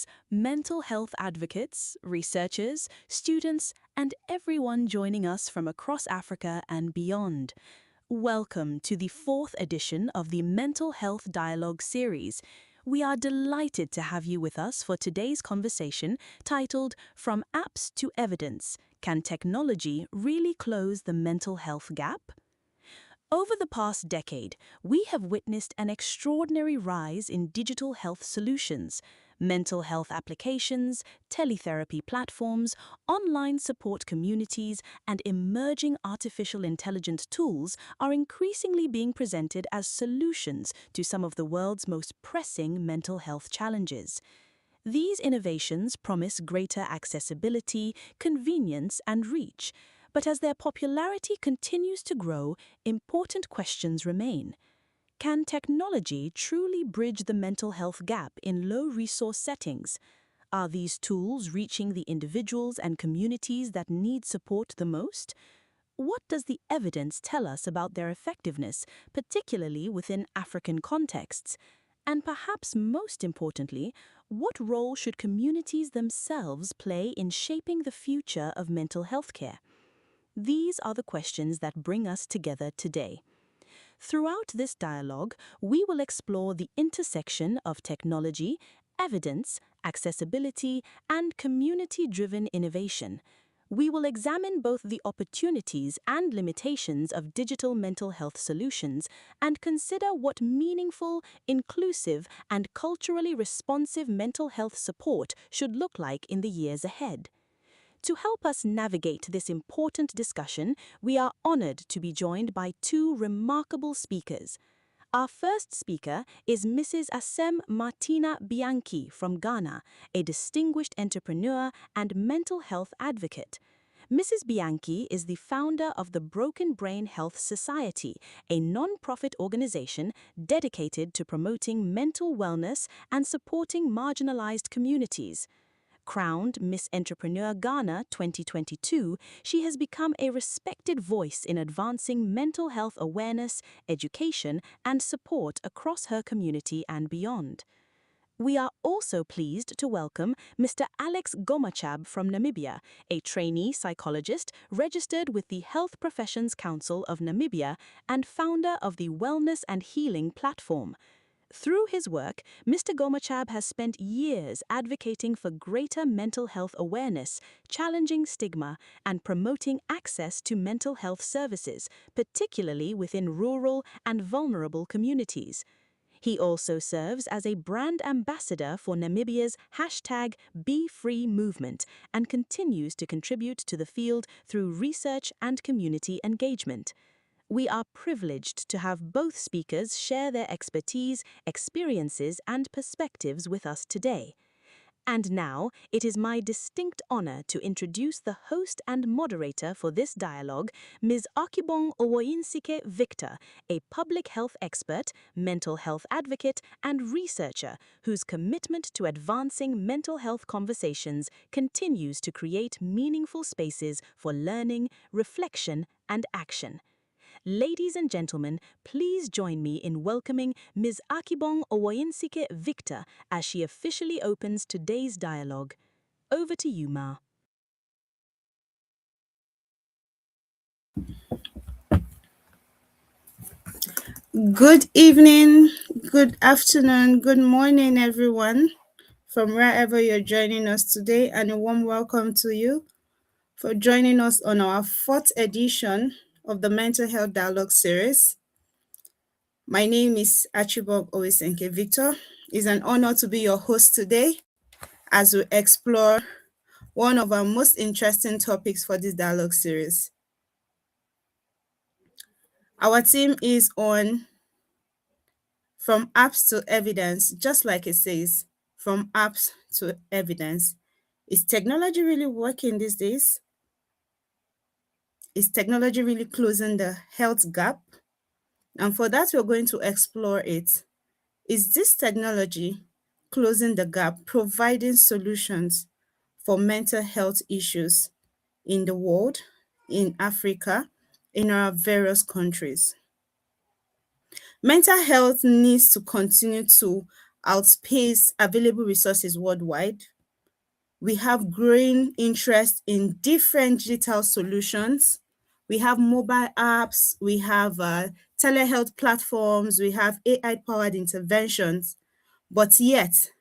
includes mental health advocates, researchers, students, and everyone joining us from across Africa and beyond. Welcome to the fourth edition of the Mental Health Dialogue series. We are delighted to have you with us for today's conversation titled From Apps to Evidence: Can Technology Really Close the Mental Health Gap? Over the past decade, we have witnessed an extraordinary rise in digital health solutions. Mental health applications, teletherapy platforms, online support communities, and emerging artificial intelligence tools are increasingly being presented as solutions to some of the world's most pressing mental health challenges. These innovations promise greater accessibility, convenience, and reach. But as their popularity continues to grow, important questions remain. Can technology truly bridge the mental health gap in low-resource settings? Are these tools reaching the individuals and communities that need support the most? What does the evidence tell us about their effectiveness, particularly within African contexts? And perhaps most importantly, what role should communities themselves play in shaping the future of mental health care? These are the questions that bring us together today. Throughout this dialogue, we will explore the intersection of technology, evidence, accessibility, and community-driven innovation. We will examine both the opportunities and limitations of digital mental health solutions and consider what meaningful, inclusive, and culturally responsive mental health support should look like in the years ahead. To help us navigate this important discussion, we are honored to be joined by two remarkable speakers. Our first speaker is Mrs. Asem Martina Bianchi from Ghana, a distinguished entrepreneur and mental health advocate. Mrs. Bianchi is the founder of the Broken Brain Health Society, a non-profit organization dedicated to promoting mental wellness and supporting marginalized communities. Crowned Miss Entrepreneur Ghana 2022, she has become a respected voice in advancing mental health awareness, education, and support across her community and beyond. We are also pleased to welcome Mr. Alex Gomachab from Namibia, a trainee psychologist registered with the Health Professions Council of Namibia and founder of the Wellness and Healing Platform. Through his work, Mr. Gomachab has spent years advocating for greater mental health awareness, challenging stigma, and promoting access to mental health services, particularly within rural and vulnerable communities. He also serves as a brand ambassador for Namibia's #BeFree movement and continues to contribute to the field through research and community engagement. We are privileged to have both speakers share their expertise, experiences, and perspectives with us today. And now, it is my distinct honor to introduce the host and moderator for this dialogue, Ms. Akibong Owoyinsike Victor, a public health expert, mental health advocate, and researcher whose commitment to advancing mental health conversations continues to create meaningful spaces for learning, reflection, and action. Ladies and gentlemen, please join me in welcoming Ms. Akibong Owoyinsike Victor as she officially opens today's dialogue. Over to you, Ma. Good evening, good afternoon, good morning, everyone, from wherever you're joining us today, and a warm welcome to you for joining us on our fourth edition of the Mental Health Dialogue series. My name is Achibok Owisenke Victor. It's an honor to be your host today as we explore one of our most interesting topics for this dialogue series. Our theme is on From Apps to Evidence, just like it says, from apps to evidence. Is technology really working these days? Is technology really closing the health gap? And for that, we're going to explore it. Is this technology closing the gap, providing solutions for mental health issues in the world, in Africa, in our various countries? Mental health needs to continue to outpace available resources worldwide. We have growing interest in different digital solutions. We have mobile apps, we have telehealth platforms, we have AI-powered interventions, but yet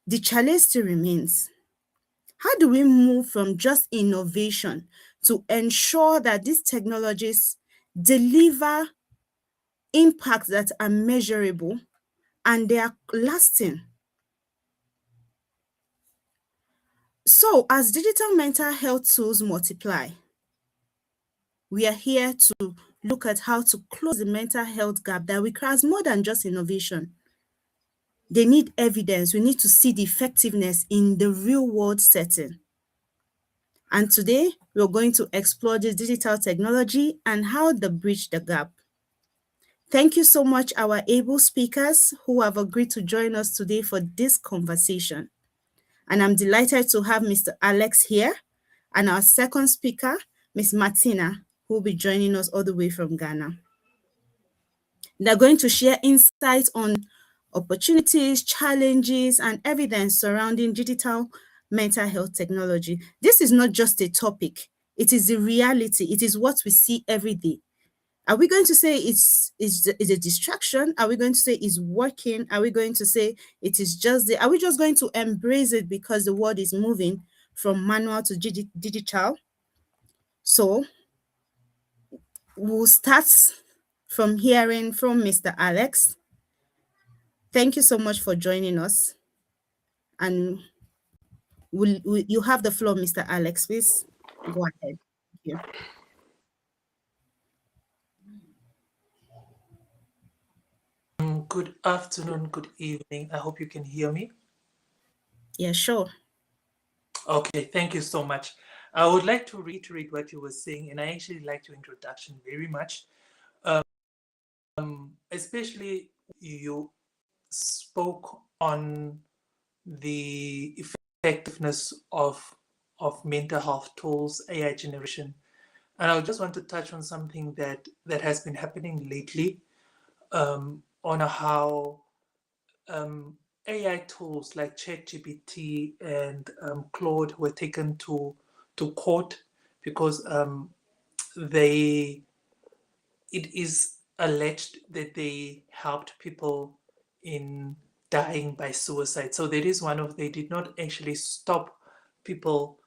the challenge still remains. How do we move from just innovation to ensure that these technologies deliver impacts that are measurable and they are lasting? So, as digital mental health tools multiply, we are here to look at how to close the mental health gap that requires more than just innovation. They need evidence. We need to see the effectiveness in the real world setting. And today, we're going to explore this digital technology and how they bridge the gap. Thank you so much, our able speakers who have agreed to join us today for this conversation. And I'm delighted to have Mr. Alex here and our second speaker, Ms. Martina, who will be joining us all the way from Ghana. They're going to share insights on opportunities, challenges, and evidence surrounding digital mental health technology. This is not just a topic, it is the reality. It is what we see every day. Are we going to say it's a distraction? Are we going to say it's working? Are we going to say it is just there? Are we just going to embrace it because the world is moving from manual to digital? So we'll start from hearing from Mr. Alex. Thank you so much for joining us. And you have the floor, Mr. Alex. Please go ahead. Thank you. Good afternoon, good evening. I hope you can hear me. Yeah, sure. Okay, thank you so much. I would like to reiterate what you were saying, and I actually liked your introduction very much. Especially you spoke on the effectiveness of mental health tools, AI generation. And I just want to touch on something that has been happening lately, on how AI tools like ChatGPT and Claude were taken to court because they it is alleged that they helped people in dying by suicide. So that is one of they did not actually stop people,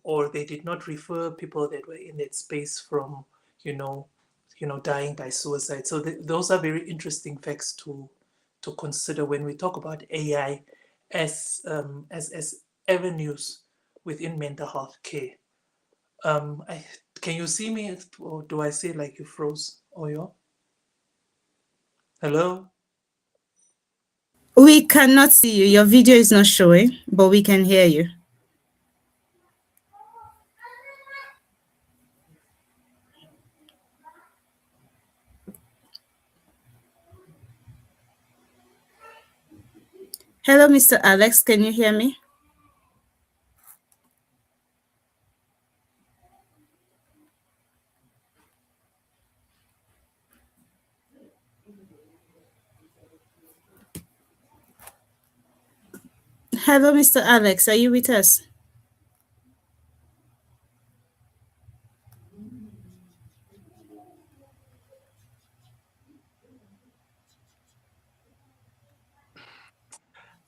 or they did not refer people that were in that space from you know dying by suicide. So those are very interesting facts to consider when we talk about AI as avenues within mental health care. Can you see me, or do I say like you froze, Oyo? Hello? We cannot see you. Your video is not showing, but we can hear you. Hello, Mr. Alex. Can you hear me? Hello, Mr. Alex. Are you with us?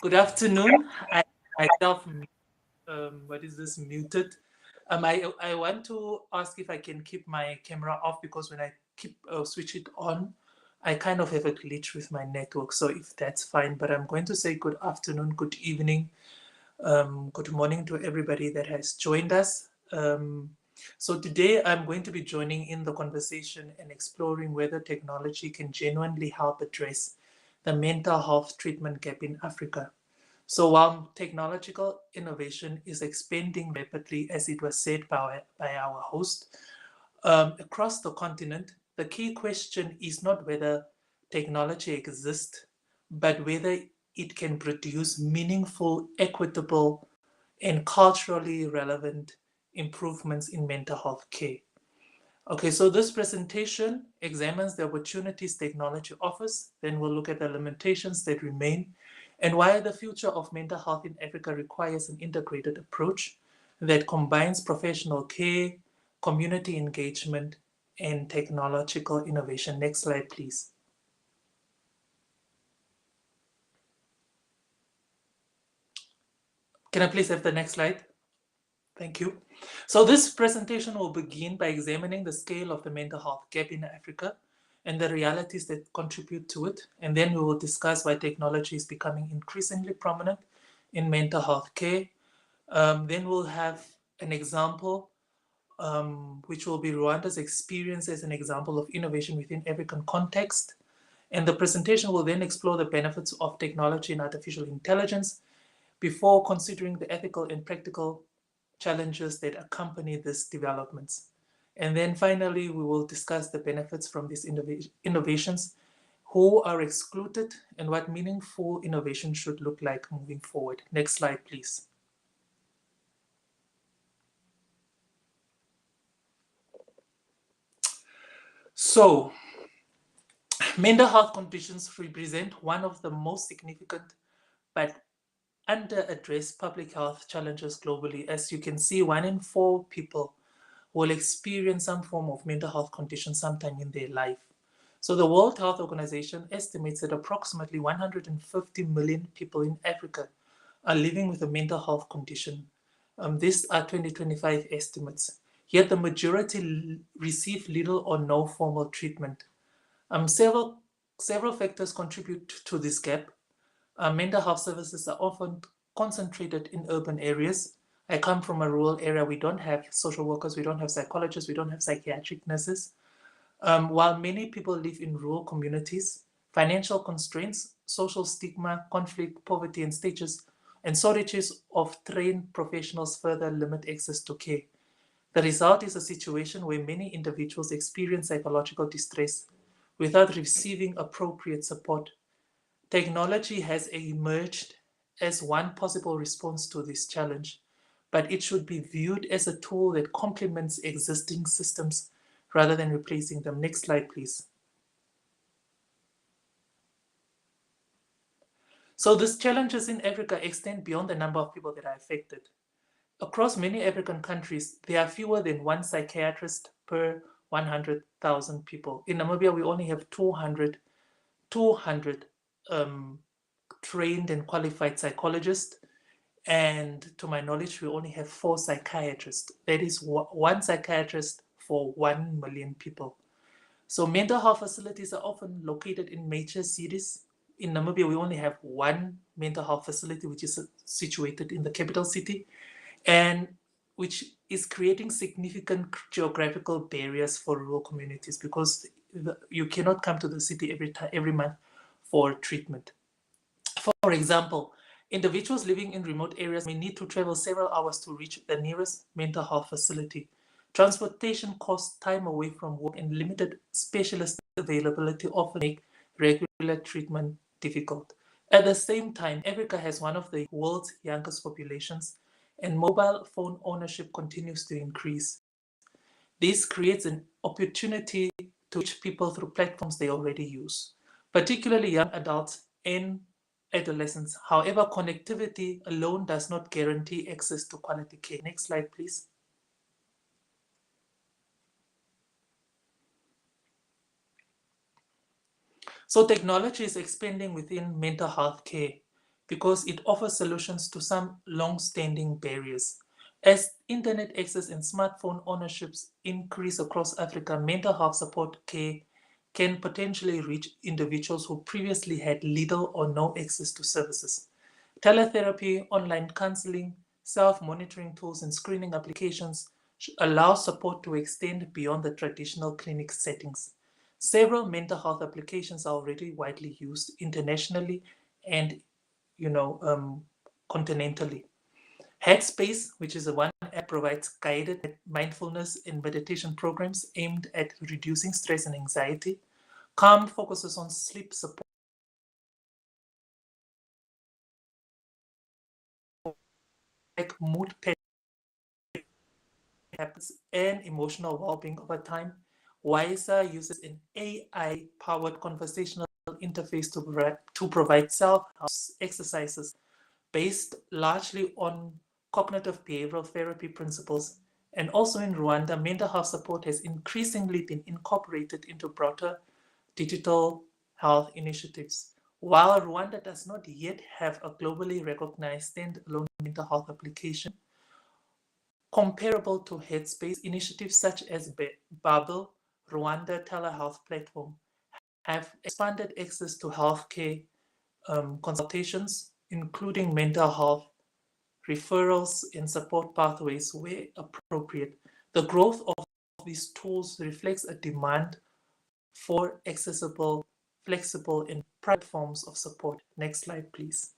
Good afternoon. I myself, what is this, muted. I want to ask if I can keep my camera off because when I keep switch it on, I kind of have a glitch with my network. So if that's fine, but I'm going to say good afternoon, good evening, good morning to everybody that has joined us. So today I'm going to be joining in the conversation and exploring whether technology can genuinely help address the mental health treatment gap in Africa. So while technological innovation is expanding rapidly, as it was said by our host, across the continent, the key question is not whether technology exists, but whether it can produce meaningful, equitable, and culturally relevant improvements in mental health care. Okay, so this presentation examines the opportunities technology offers, then we'll look at the limitations that remain, and why the future of mental health in Africa requires an integrated approach that combines professional care, community engagement, and technological innovation. Next slide, please. Can I please have the next slide? Thank you. So this presentation will begin by examining the scale of the mental health gap in Africa and the realities that contribute to it. And then we will discuss why technology is becoming increasingly prominent in mental health care. Then we'll have an example, which will be Rwanda's experience as an example of innovation within African context. And the presentation will then explore the benefits of technology and artificial intelligence before considering the ethical and practical challenges that accompany these developments. And then finally, we will discuss the benefits from these innovations, who are excluded, and what meaningful innovation should look like moving forward. Next slide, please. So, mental health conditions represent one of the most significant but under-addressed public health challenges globally. As you can see, 1 in 4 people will experience some form of mental health condition sometime in their life. So the World Health Organization estimates that approximately 150 million people in Africa are living with a mental health condition. These are 2025 estimates. Yet the majority receive little or no formal treatment. Several factors contribute to this gap. Mental health services are often concentrated in urban areas. I come from a rural area. We don't have social workers, we don't have psychologists, we don't have psychiatric nurses. While many people live in rural communities, financial constraints, social stigma, conflict, poverty, and stages and shortages of trained professionals further limit access to care. The result is a situation where many individuals experience psychological distress without receiving appropriate support. Technology has emerged as one possible response to this challenge, but it should be viewed as a tool that complements existing systems rather than replacing them. Next slide, please. So these challenges in Africa extend beyond the number of people that are affected. Across many African countries, there are fewer than one psychiatrist per 100,000 people. In Namibia, we only have 200 trained and qualified psychologists. And to my knowledge, we only have 4 psychiatrists. That is 1 psychiatrist for 1 million people. So mental health facilities are often located in major cities. In Namibia, we only have 1 mental health facility, which is situated in the capital city, and which is creating significant geographical barriers for rural communities because you cannot come to the city every month for treatment. For example, individuals living in remote areas may need to travel several hours to reach the nearest mental health facility. Transportation costs, time away from work, and limited specialist availability often make regular treatment difficult. At the same time, Africa has one of the world's youngest populations, and mobile phone ownership continues to increase. This creates an opportunity to reach people through platforms they already use, particularly young adults and adolescents. However, connectivity alone does not guarantee access to quality care. Next slide, please. So technology is expanding within mental health care because it offers solutions to some long-standing barriers. As internet access and smartphone ownerships increase across Africa, mental health support care can potentially reach individuals who previously had little or no access to services. Teletherapy, online counseling, self-monitoring tools, and screening applications allow support to extend beyond the traditional clinic settings. Several mental health applications are already widely used internationally and, continentally. Headspace, which is a one app, provides guided mindfulness and meditation programs aimed at reducing stress and anxiety. Calm focuses on sleep support, like mood habits and emotional well-being over time. WISER uses an AI-powered conversational interface to provide self-help exercises based largely on cognitive behavioral therapy principles. And also in Rwanda, mental health support has increasingly been incorporated into broader digital health initiatives. While Rwanda does not yet have a globally recognized standalone mental health application, comparable to Headspace, initiatives such as Bubble, Rwanda telehealth platform, have expanded access to healthcare consultations, including mental health referrals and support pathways where appropriate. The growth of these tools reflects a demand for accessible, flexible, and private forms of support. Next slide, please.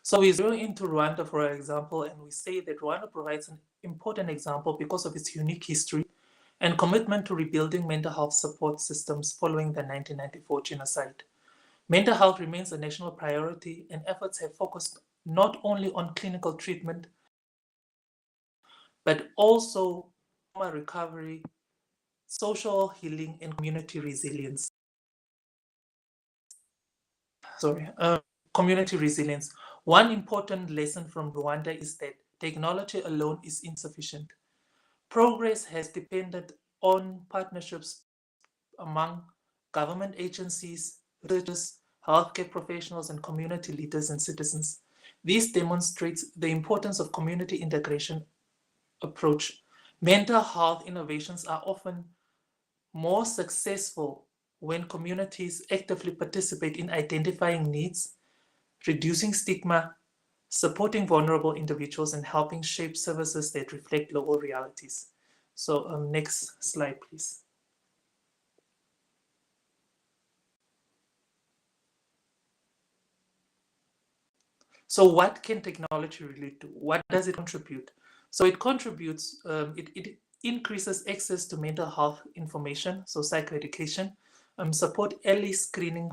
So we zero into Rwanda, for example, and we say that Rwanda provides an important example because of its unique history and commitment to rebuilding mental health support systems following the 1994 genocide. Mental health remains a national priority, and efforts have focused not only on clinical treatment, but also trauma recovery, social healing, and community resilience. Community resilience. One important lesson from Rwanda is that technology alone is insufficient. Progress has depended on partnerships among government agencies, researchers, healthcare professionals, and community leaders and citizens. This demonstrates the importance of community integration approach. Mental health innovations are often more successful when communities actively participate in identifying needs, reducing stigma, supporting vulnerable individuals, and helping shape services that reflect local realities. So next slide, please. So what can technology really do? What does it contribute? So it contributes, it increases access to mental health information, so psychoeducation, support early screening,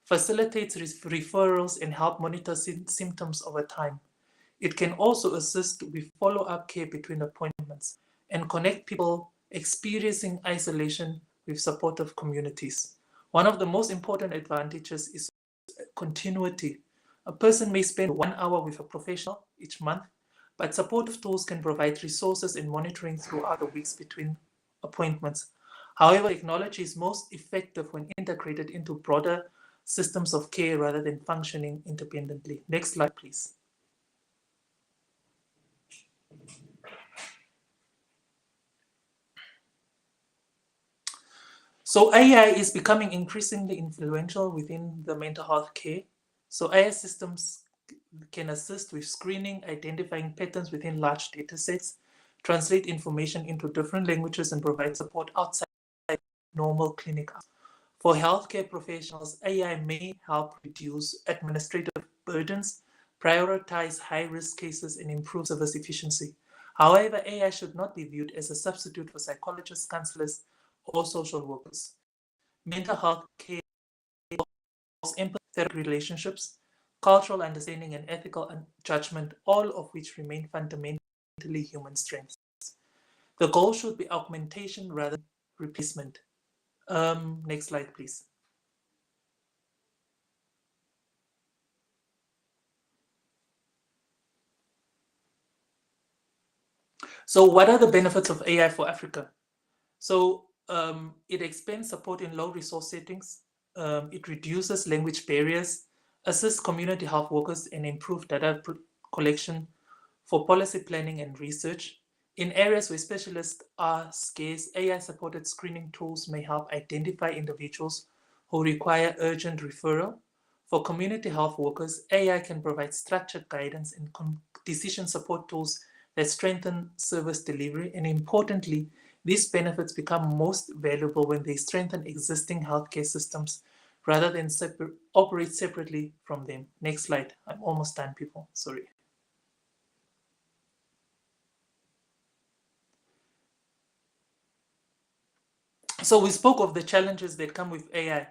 facilitates referrals, and help monitor symptoms over time. It can also assist with follow-up care between appointments and connect people experiencing isolation with supportive communities. One of the most important advantages is continuity. A person may spend 1 hour with a professional each month, but supportive tools can provide resources and monitoring throughout the weeks between appointments. However, technology is most effective when integrated into broader systems of care rather than functioning independently. Next slide, please. So AI is becoming increasingly influential within the mental health care. So AI systems can assist with screening, identifying patterns within large data sets, translate information into different languages, and provide support outside normal clinic hours. For healthcare professionals, AI may help reduce administrative burdens, prioritize high-risk cases, and improve service efficiency. However, AI should not be viewed as a substitute for psychologists, counselors, or social workers. Mental health care involves empathetic relationships, cultural understanding, and ethical judgment, all of which remain fundamentally human strengths. The goal should be augmentation rather than replacement. Next slide, please. So what are the benefits of AI for Africa? So it expands support in low resource settings. It reduces language barriers, assists community health workers, and improve data collection for policy planning and research. In areas where specialists are scarce, AI-supported screening tools may help identify individuals who require urgent referral. For community health workers, AI can provide structured guidance and decision support tools that strengthen service delivery. And importantly, these benefits become most valuable when they strengthen existing healthcare systems rather than operate separately from them. Next slide. I'm almost done, people. Sorry. So we spoke of the challenges that come with AI.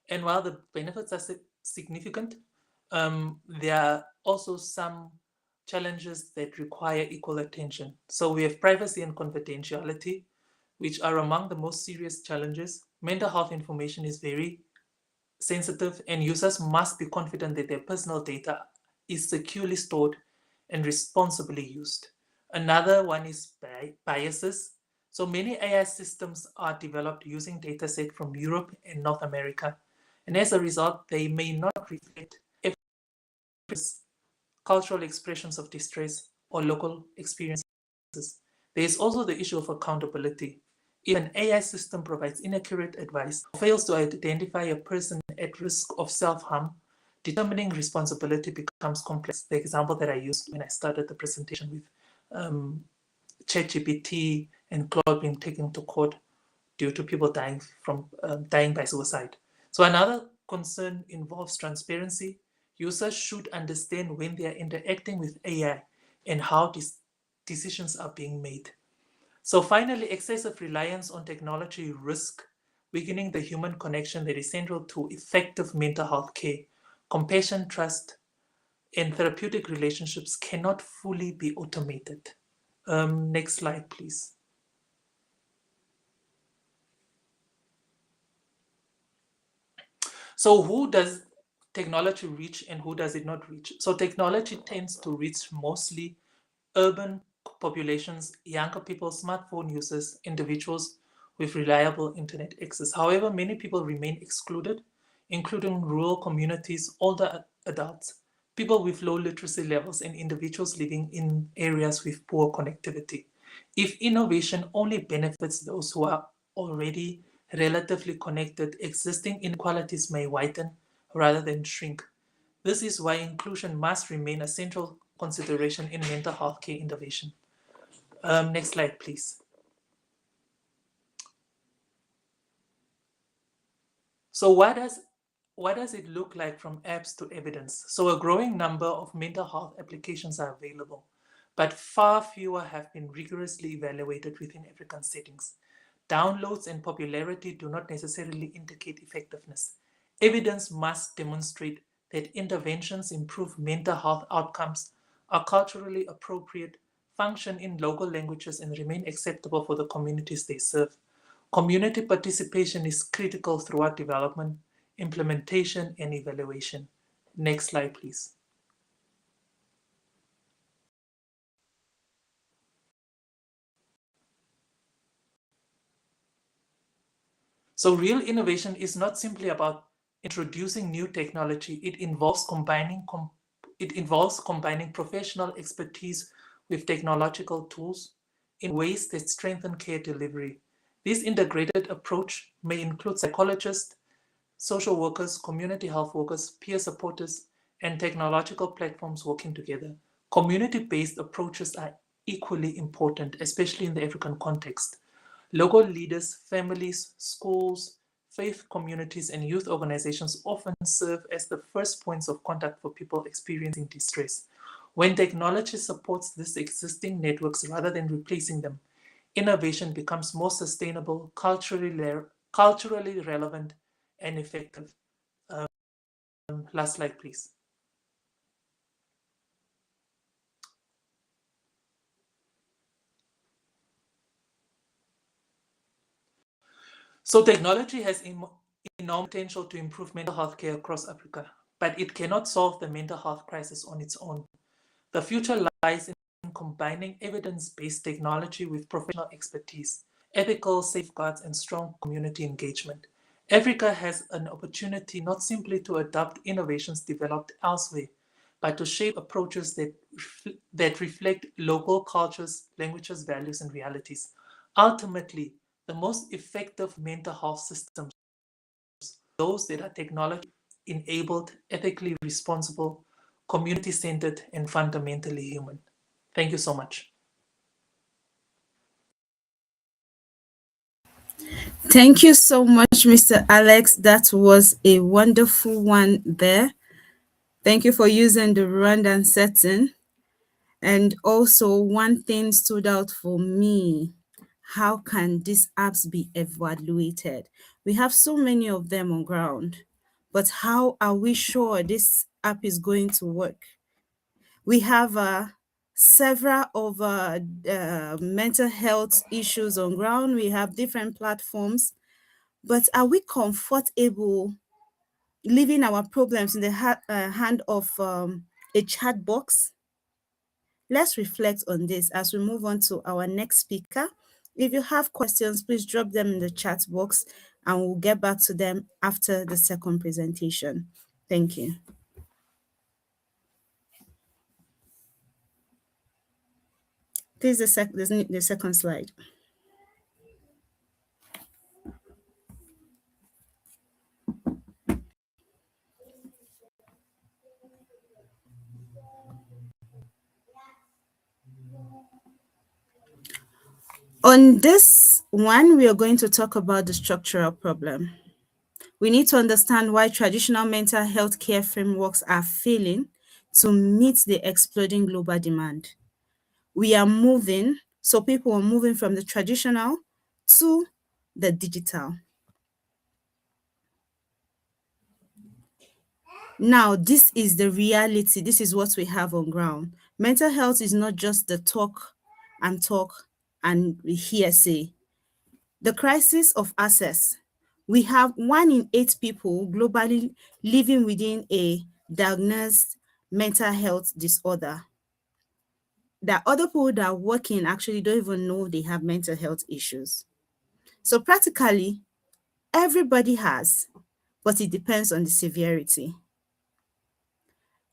And while the benefits are significant, there are also some challenges that require equal attention. So we have privacy and confidentiality, which are among the most serious challenges. Mental health information is very sensitive, and users must be confident that their personal data is securely stored and responsibly used. Another one is biases. So many AI systems are developed using dataset from Europe and North America, and as a result, they may not reflect cultural expressions of distress or local experiences. There is also the issue of accountability. If an AI system provides inaccurate advice or fails to identify a person at risk of self-harm, determining responsibility becomes complex. The example that I used when I started the presentation with ChatGPT and Claude being taken to court due to people dying by suicide. So another concern involves transparency. Users should understand when they are interacting with AI and how decisions are being made. So finally, excessive reliance on technology risk weakening the human connection that is central to effective mental health care. Compassion, trust, and therapeutic relationships cannot fully be automated. Next slide, please. So who does technology reach and who does it not reach? So technology tends to reach mostly urban populations, younger people, smartphone users, individuals with reliable internet access. However, many people remain excluded, including rural communities, older adults, people with low literacy levels, and individuals living in areas with poor connectivity. If innovation only benefits those who are already relatively connected, existing inequalities may widen rather than shrink. This is why inclusion must remain a central consideration in mental health care innovation. Next slide, please. So what does it look like from apps to evidence? So a growing number of mental health applications are available, but far fewer have been rigorously evaluated within African settings. Downloads and popularity do not necessarily indicate effectiveness. Evidence must demonstrate that interventions improve mental health outcomes, are culturally appropriate, function in local languages, and remain acceptable for the communities they serve. Community participation is critical throughout development, implementation, and evaluation. Next slide, please. So real innovation is not simply about introducing new technology. It involves combining professional expertise with technological tools in ways that strengthen care delivery. This integrated approach may include psychologists, social workers, community health workers, peer supporters, and technological platforms working together. Community-based approaches are equally important, especially in the African context. Local leaders, families, schools, faith communities, and youth organizations often serve as the first points of contact for people experiencing distress. When technology supports these existing networks rather than replacing them, innovation becomes more sustainable, culturally relevant, and effective. Last slide, please. So technology has enormous potential to improve mental health care across Africa, but it cannot solve the mental health crisis on its own. The future lies in combining evidence-based technology with professional expertise, ethical safeguards, and strong community engagement. Africa has an opportunity not simply to adopt innovations developed elsewhere, but to shape approaches that reflect local cultures, languages, values, and realities. Ultimately, the most effective mental health systems those that are technology enabled, ethically responsible, community centered, and fundamentally human. Thank you so much. Thank you so much, Mr. Alex. That was a wonderful one there. Thank you for using the Rwandan setting. And also, one thing stood out for me. How can these apps be evaluated? We have so many of them on ground, but how are we sure these app is going to work. We have several of mental health issues on ground. We have different platforms, but are we comfortable leaving our problems in the hand of a chat box? Let's reflect on this as we move on to our next speaker. If you have questions, please drop them in the chat box and we'll get back to them after the second presentation. Thank you. This is the second slide. On this one, we are going to talk about the structural problem. We need to understand why traditional mental health care frameworks are failing to meet the exploding global demand. We are moving, so people are moving from the traditional to the digital. Now, this is the reality. This is what we have on ground. Mental health is not just the talk and hearsay. The crisis of access. We have 1 in 8 people globally living within a diagnosed mental health disorder. There are other people that are working actually don't even know they have mental health issues. So practically, everybody has, but it depends on the severity.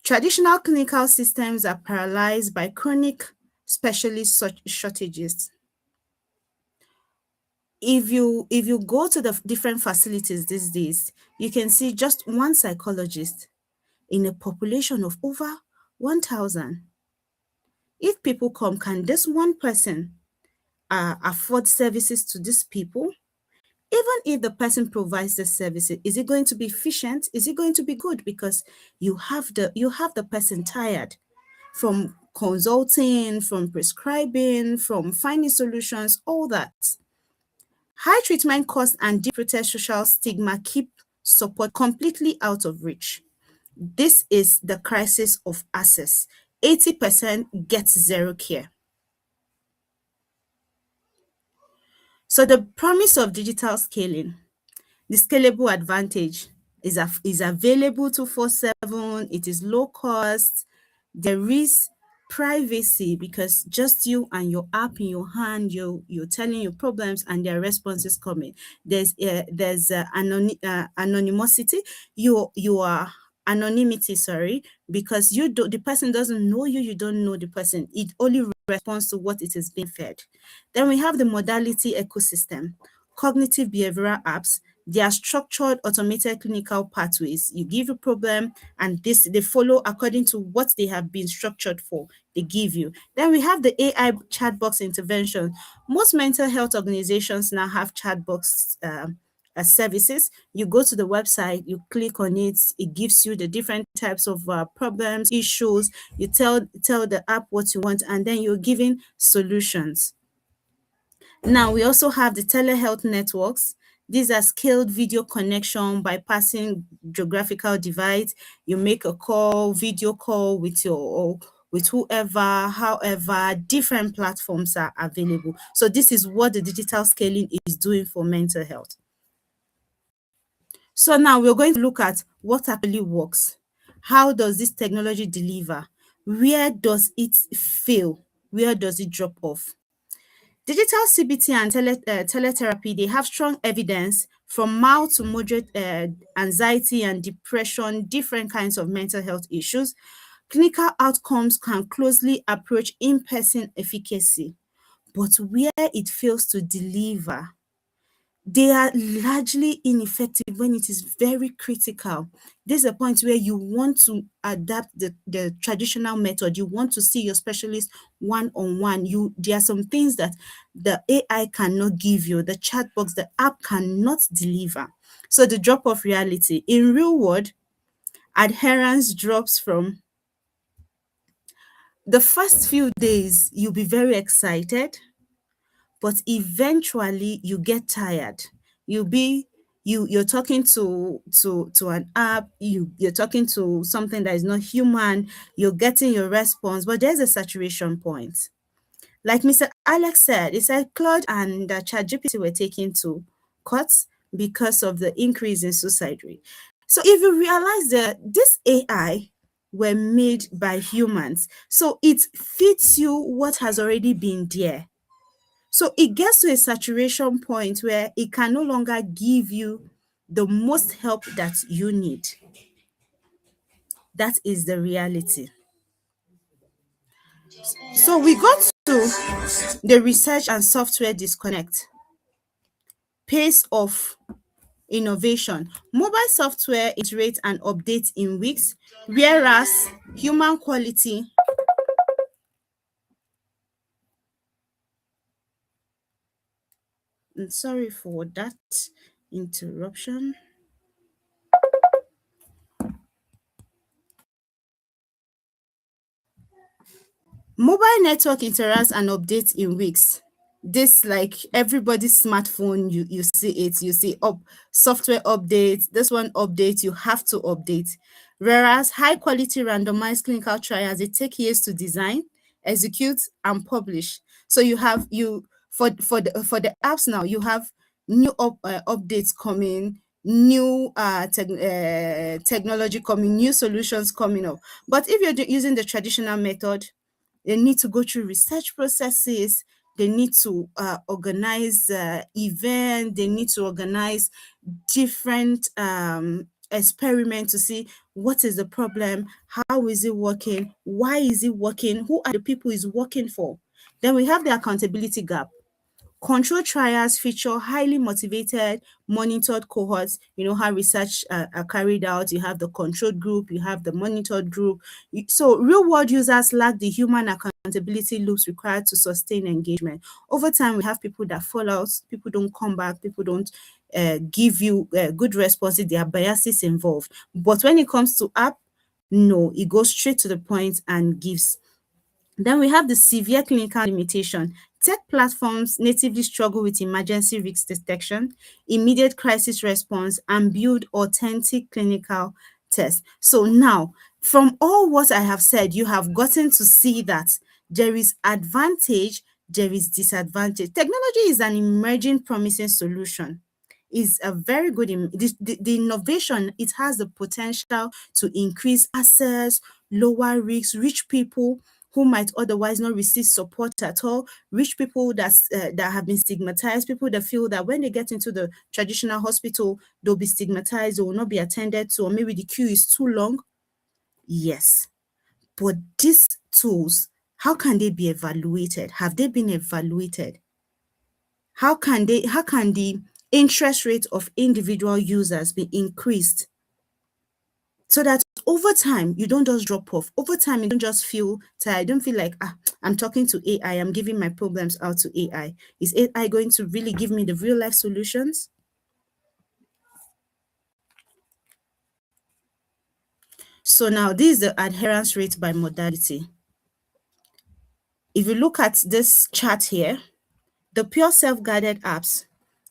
Traditional clinical systems are paralyzed by chronic specialist shortages. If you go to the different facilities these days, you can see just one psychologist in a population of over 1,000. If people come, can this one person afford services to these people? Even if the person provides the services, is it going to be efficient? Is it going to be good? Because you have the person tired from consulting, from prescribing, from finding solutions, all that. High treatment costs and deep-rooted social stigma keep support completely out of reach. This is the crisis of access. 80% gets zero care. So the promise of digital scaling, the scalable advantage is available 24/7, it is low cost, there is privacy because just you and your app in your hand, you're telling your problems and their responses coming. There's anonymity. You are anonymity, sorry, because the person doesn't know you, you don't know the person. It only responds to what it is being fed. Then we have the modality ecosystem, cognitive behavioral apps. They are structured automated clinical pathways. You give a problem and they follow according to what they have been structured for. They give you. Then we have the AI chat box intervention. Most mental health organizations now have chat box as services. You go to the website, you click on it, it gives you the different types of problems, issues. You tell the app what you want, and then you're given solutions. Now, we also have the telehealth networks. These are scaled video connection bypassing geographical divides. You make a call, video call with whoever, however, different platforms are available. So this is what the digital scaling is doing for mental health. So now we're going to look at what actually works. How does this technology deliver? Where does it fail? Where does it drop off? Digital CBT and teletherapy, they have strong evidence from mild to moderate anxiety and depression, different kinds of mental health issues. Clinical outcomes can closely approach in-person efficacy, but where it fails to deliver, they are largely ineffective when it is very critical. There's a point where you want to adapt the traditional method. You want to see your specialist one-on-one. There are some things that the AI cannot give you, the chat box, the app cannot deliver. So the drop-off reality. In real world, adherence drops from the first few days, you'll be very excited, but eventually you get tired. You'll be you're talking to an app, you're talking to something that is not human, you're getting your response, but there's a saturation point. Like Mr. Alex said, he said Claude and ChatGPT were taken to court because of the increase in suicide rate. So if you realize that this AI were made by humans, so it fits you what has already been there. So it gets to a saturation point where it can no longer give you the most help that you need. That is the reality. So we got to the research and software disconnect, pace of innovation. Mobile software iterate and update in weeks, whereas human quality, sorry for that interruption. Mobile network interacts and updates in weeks. This like everybody's smartphone, you see it, you see up software updates, this one update, you have to update. Whereas high quality randomized clinical trials, they take years to design, execute, and publish. So you have you for the apps now, you have new updates coming, new technology coming, new solutions coming up. But if you're using the traditional method, they need to go through research processes. They need to organize events. They need to organize different experiments to see what is the problem, how is it working, why is it working, who are the people it's working for. Then we have the accountability gap. Control trials feature highly motivated, monitored cohorts. You know how research are carried out. You have the controlled group, you have the monitored group. So real world users lack the human accountability loops required to sustain engagement. Over time, we have people that fall out, people don't come back, people don't give you good responses. There are biases involved. But when it comes to app, no, it goes straight to the point and gives. Then we have the severe clinical limitation. Tech platforms natively struggle with emergency risk detection, immediate crisis response, and build authentic clinical tests. So now, from all what I have said, you have gotten to see that there is advantage, there is disadvantage. Technology is an emerging promising solution. Is a very good the innovation. It has the potential to increase access, lower risks, reach people who might otherwise not receive support at all, reach people that have been stigmatized, people that feel that when they get into the traditional hospital, they'll be stigmatized, they will not be attended to, or maybe the queue is too long. Yes, but these tools, how can they be evaluated? Have they been evaluated? How can the interest rate of individual users be increased so that over time you don't just drop off? Over time you don't just feel tired, don't feel like I'm talking to AI, I'm giving my problems out to AI. Is AI going to really give me the real life solutions? So now this is the adherence rate by modality. If you look at this chart here, the pure self-guided apps,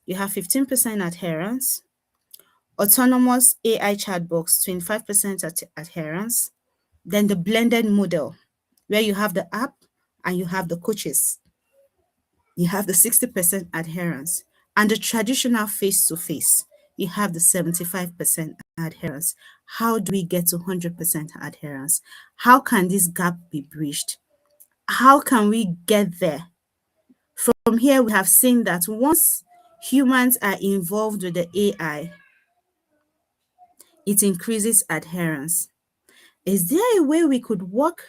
you have 15% adherence. Autonomous AI chatbots, 25% adherence. Then the blended model, where you have the app and you have the coaches, you have the 60% adherence. And the traditional face-to-face, you have the 75% adherence. How do we get to 100% adherence? How can this gap be bridged? How can we get there? From here, we have seen that once humans are involved with the AI, it increases adherence. Is there a way we could work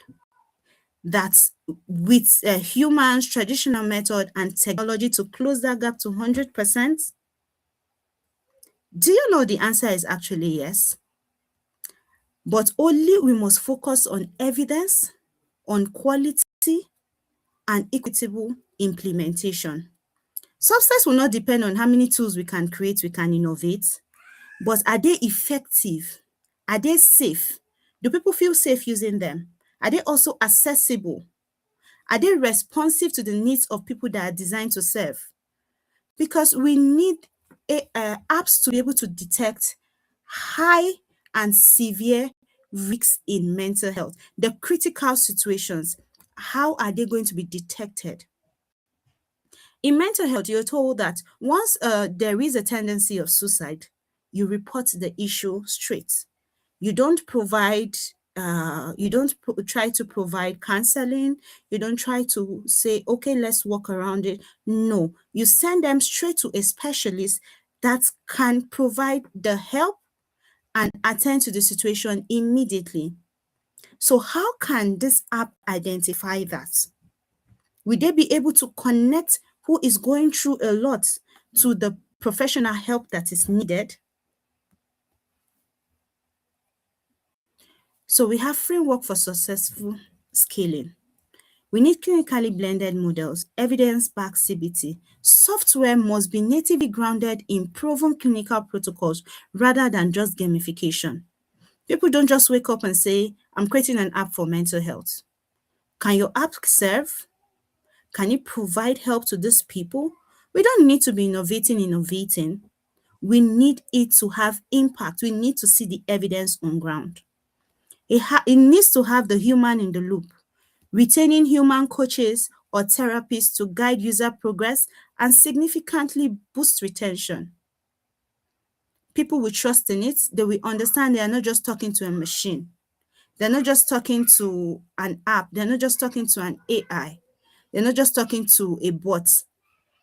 that with humans, traditional method, and technology to close that gap to 100%? Do you know the answer is actually yes? But only we must focus on evidence, on quality, and equitable implementation. Success will not depend on how many tools we can create, we can innovate, but are they effective? Are they safe? Do people feel safe using them? Are they also accessible? Are they responsive to the needs of people that are designed to serve? Because we need apps to be able to detect high and severe risks in mental health. The critical situations, how are they going to be detected? In mental health, you're told that once there is a tendency of suicide, you report the issue straight. You don't provide try to provide counseling. You don't try to say, okay, let's walk around it. No, you send them straight to a specialist that can provide the help and attend to the situation immediately. So how can this app identify that? Will they be able to connect who is going through a lot to the professional help that is needed? So we have framework for successful scaling. We need clinically blended models, evidence-backed CBT. Software must be natively grounded in proven clinical protocols rather than just gamification. People don't just wake up and say, I'm creating an app for mental health. Can your app serve? Can it provide help to these people? We don't need to be innovating. We need it to have impact. We need to see the evidence on ground. It needs to have the human in the loop, retaining human coaches or therapists to guide user progress and significantly boost retention. People will trust in it. They will understand they are not just talking to a machine. They're not just talking to an app. They're not just talking to an AI. They're not just talking to a bot.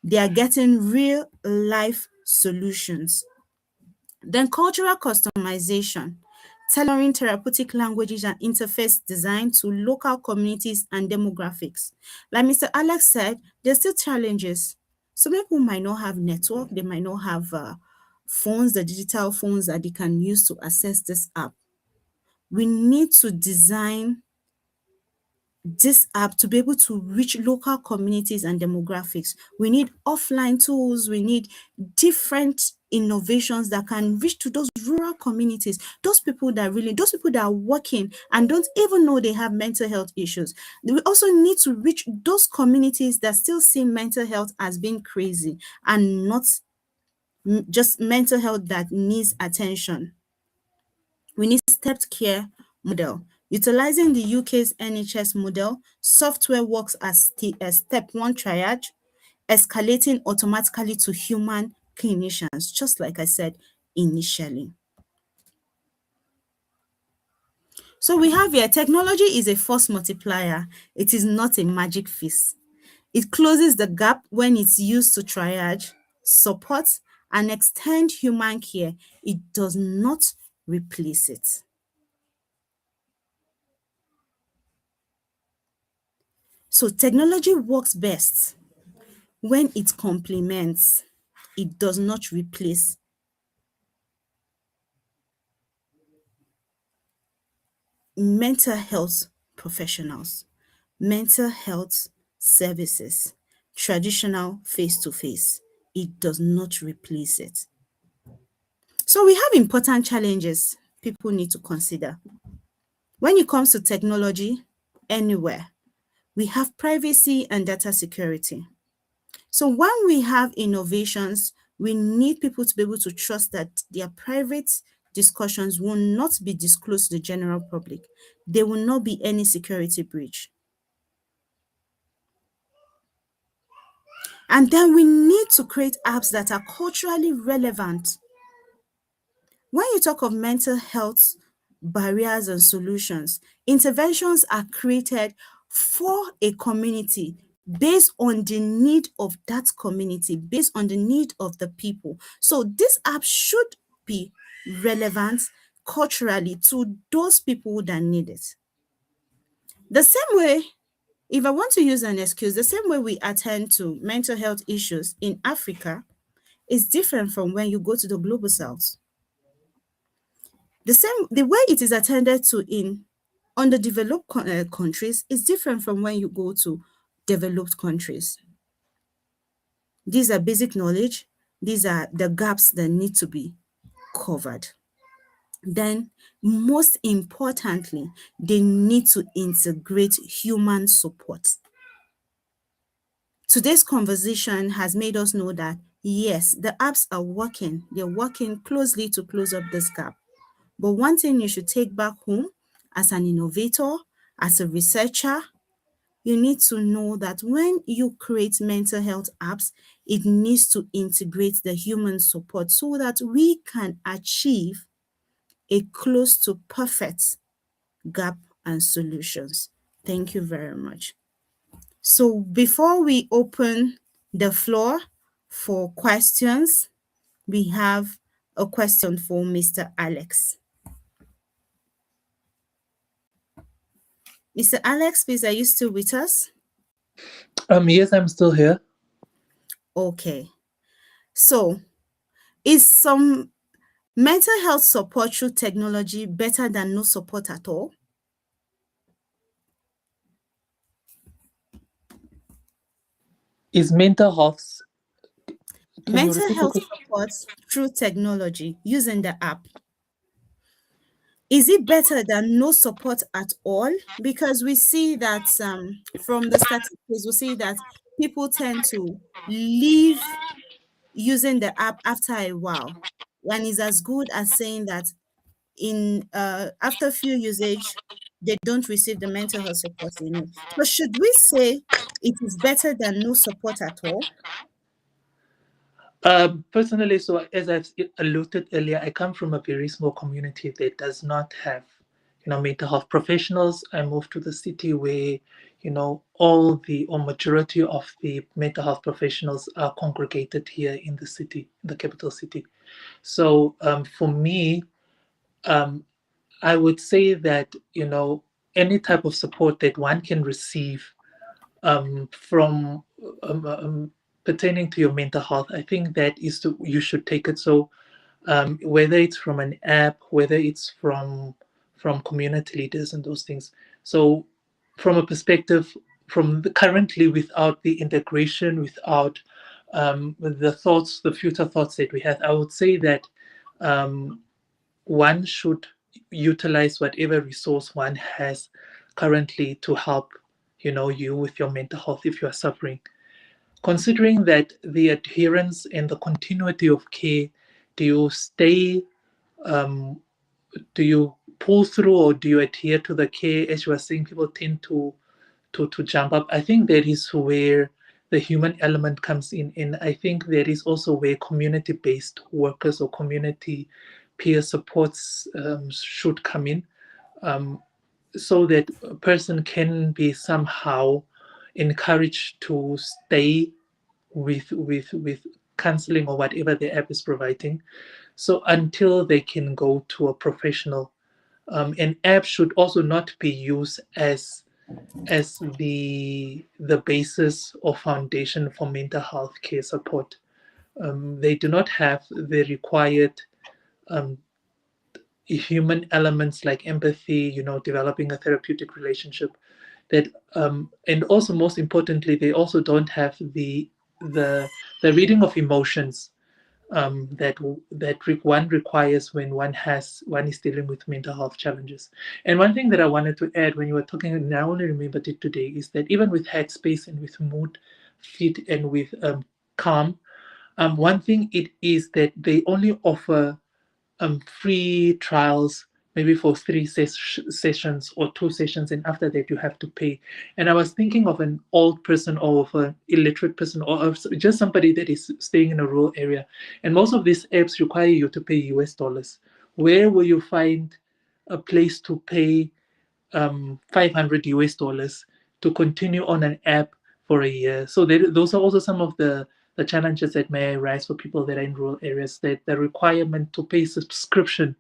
They are getting real life solutions. Then cultural customization, tailoring therapeutic languages and interface design to local communities and demographics. Like Mr. Alex said, there's still challenges. Some people might not have network, they might not have phones, the digital phones that they can use to access this app. We need to design this app to be able to reach local communities and demographics. We need offline tools. We need different innovations that can reach to those rural communities, those people that are working and don't even know they have mental health issues. We also need to reach those communities that still see mental health as being crazy and not just mental health that needs attention. We need stepped care model. Utilizing the UK's NHS model, software works as step one triage, escalating automatically to human clinicians, just like I said initially. So we have here, technology is a force multiplier. It is not a magic fix. It closes the gap when it's used to triage, support, and extend human care. It does not replace it. So technology works best when it complements, it does not replace mental health professionals, mental health services, traditional face-to-face. It does not replace it. So we have important challenges people need to consider. When it comes to technology, anywhere, we have privacy and data security. So when we have innovations, we need people to be able to trust that their private discussions will not be disclosed to the general public. There will not be any security breach. And then we need to create apps that are culturally relevant. When you talk of mental health barriers and solutions, interventions are created for a community based on the need of that community, based on the need of the people. So this app should be relevant culturally to those people that need it. The same way, if I want to use an excuse, the same way we attend to mental health issues in Africa is different from when you go to the global south. The way it is attended to in underdeveloped countries is different from when you go to developed countries. These are basic knowledge. These are the gaps that need to be covered. Then, most importantly, they need to integrate human support. Today's conversation has made us know that Yes, the apps are working. They're working closely to close up this gap. But one thing you should take back home as an innovator, as a researcher, you need to know that when you create mental health apps, it needs to integrate the human support so that we can achieve a close to perfect gap and solutions. Thank you very much. So before we open the floor for questions, we have a question for Mr. Alex. Mr. Alex, please, are you still with us? Yes, I'm still here. Okay. So, is some mental health support through technology better than no support at all? Is mental health? Can you Mental repeat your health question? support through technology using the app, is it better than no support at all? Because we see that from the statistics, we see that people tend to leave using the app after a while. And it's as good as saying that in after few usage, they don't receive the mental health support they need. So should we say it is better than no support at all? Personally, so as I've alluded earlier, I come from a very small community that does not have, mental health professionals. I moved to the city where, all the or majority of the mental health professionals are congregated here in the city, the capital city. So for me, um, I would say that, any type of support that one can receive from pertaining to your mental health, I think that you should take it. So whether it's from an app, whether it's from community leaders and those things. So from a perspective currently, without the integration, without the future thoughts that we have, I would say that um, one should utilize whatever resource one has currently to help you with your mental health if you are suffering, considering that the adherence and the continuity of care. Do you stay, um, do you pull through, or do you adhere to the care? As you are saying, people tend to jump up. I think that is where the human element comes in, and I think that is also where community-based workers or community peer supports should come in, um, so that a person can be somehow encouraged to stay with counseling or whatever the app is providing, so until they can go to a professional. An app should also not be used as the basis or foundation for mental health care support. They do not have the required um, human elements like empathy, developing a therapeutic relationship. That and also most importantly, they also don't have the the reading of emotions that one requires when one is dealing with mental health challenges. And one thing that I wanted to add when you were talking, and I only remembered it today, is that even with Headspace and with Mood Fit and with Calm, one thing it is that they only offer free trials, maybe for sessions or 2 sessions, and after that you have to pay. And I was thinking of an old person or of an illiterate person or of just somebody that is staying in a rural area, and most of these apps require you to pay US dollars. Where will you find a place to pay 500 US dollars to continue on an app for a year? So those are also some of the challenges that may arise for people that are in rural areas, that the requirement to pay subscription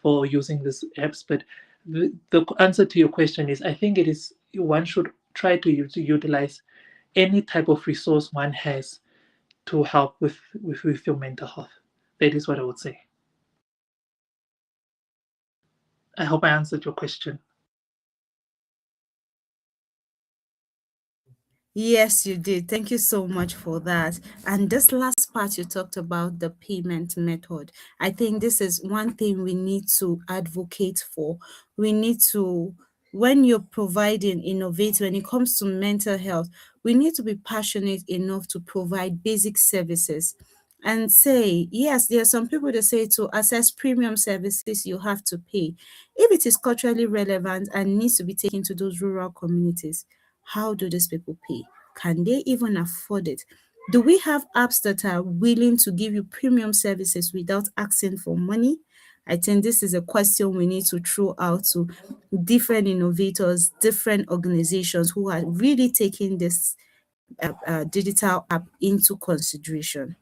for using these apps. But the answer to your question is, I think it is one should try to utilize any type of resource one has to help with your mental health. That is what I would say. I hope I answered your question. Yes, you did. Thank you so much for that. And this last part you talked about the payment method. I think this is one thing we need to advocate for. We need to, when you're providing innovate, when it comes to mental health, we need to be passionate enough to provide basic services and say, yes, there are some people that say to access premium services, you have to pay. If it is culturally relevant and needs to be taken to those rural communities, how do these people pay? Can they even afford it? Do we have apps that are willing to give you premium services without asking for money? I think this is a question we need to throw out to different innovators, different organizations who are really taking this digital app into consideration.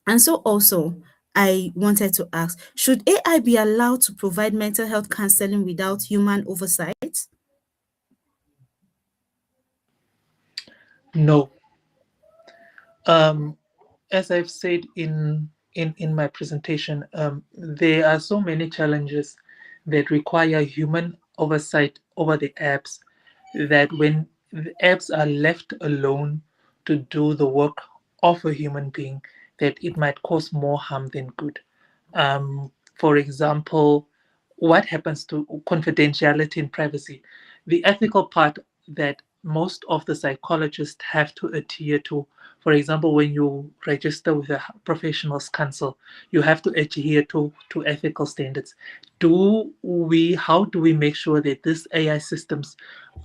And so also, I wanted to ask, should AI be allowed to provide mental health counseling without human oversight? No. Um, as I've said in my presentation, there are so many challenges that require human oversight over the apps, that when the apps are left alone to do the work of a human being, that it might cause more harm than good. For example, what happens to confidentiality and privacy? The ethical part that most of the psychologists have to adhere to. For example, when you register with a professionals council, you have to adhere to ethical standards. How do we make sure that these AI systems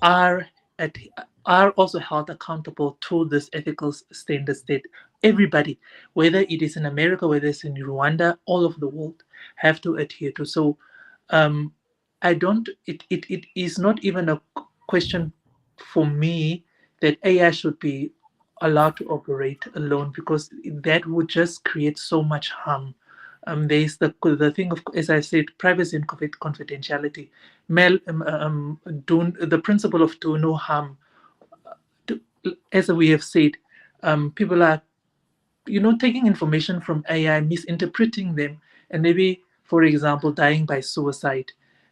are at, are also held accountable to this ethical standards that everybody, whether it is in America, whether it's in Rwanda, all over the world, have to adhere to? So um, I don't, it is not even a question for me that AI should be allowed to operate alone, because that would just create so much harm. There's the thing of, as I said, privacy and confidentiality. The principle of do no harm. Do, as we have said, people are, taking information from AI, misinterpreting them, and maybe, for example, dying by suicide.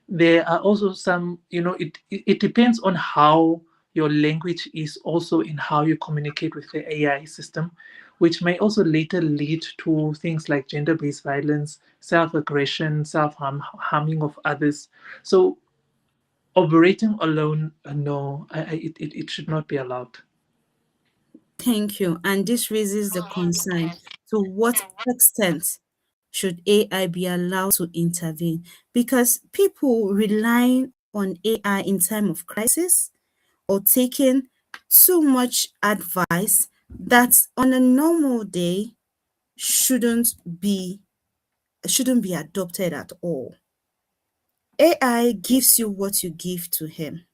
There are also some, it depends on how your language is, also in how you communicate with the AI system, which may also later lead to things like gender-based violence, self-aggression, harming of others. So operating alone, no, it should not be allowed. Thank you. And this raises the concern, to what extent should AI be allowed to intervene? Because people relying on AI in time of crisis or taking too much advice that on a normal day shouldn't be shouldn't be adopted at all. AI gives you what you give to him.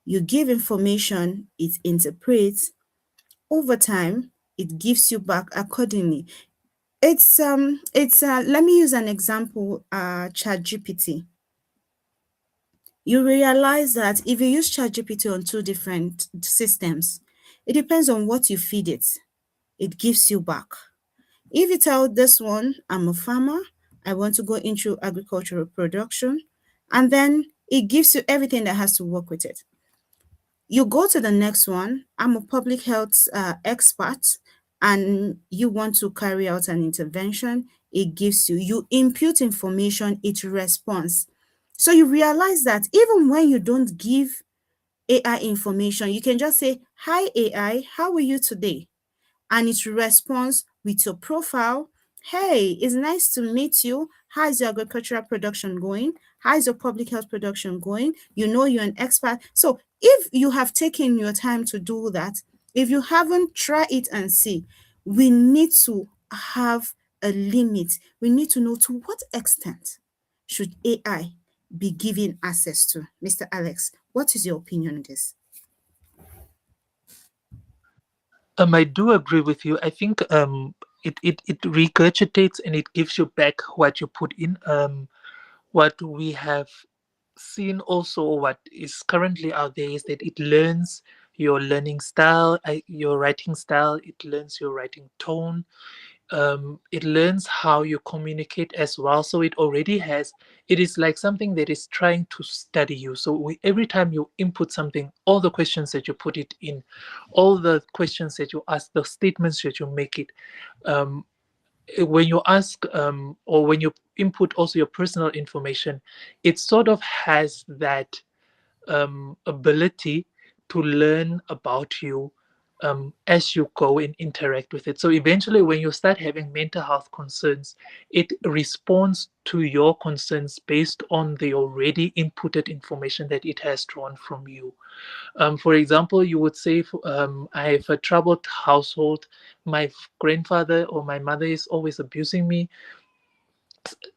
You give information, it interprets. Over time, it gives you back accordingly. Let me use an example, ChatGPT. You realize that if you use ChatGPT on two different systems, it depends on what you feed it. It gives you back. If you tell this one, I'm a farmer, I want to go into agricultural production, and then it gives you everything that has to work with it. You go to the next one, I'm a public health expert, and you want to carry out an intervention, it gives you, you input information, it responds. So you realize that even when you don't give AI information, you can just say, Hi AI, how are you today? And it responds with your profile. Hey, it's nice to meet you. How is your agricultural production going? How is your public health production going? You know you're an expert. So if you have taken your time to do that, if you haven't, try it and see. We need to have a limit. We need to know to what extent should AI be given access to. Mr. Alex, what is your opinion on this? I do agree with you. I think it regurgitates and it gives you back what you put in. What we have seen also, what is currently out there, is that it learns your learning style, your writing style, it learns your writing tone, it learns how you communicate as well. So it is like something that is trying to study you. So every time you input something, all the questions that you put it in, all the questions that you ask, the statements that you make it, um, when you ask, or when you input also your personal information, it sort of has that ability to learn about you, as you go and interact with it. So eventually, when you start having mental health concerns, it responds to your concerns based on the already inputted information that it has drawn from you. For example, you would say, I have a troubled household. My grandfather or my mother is always abusing me.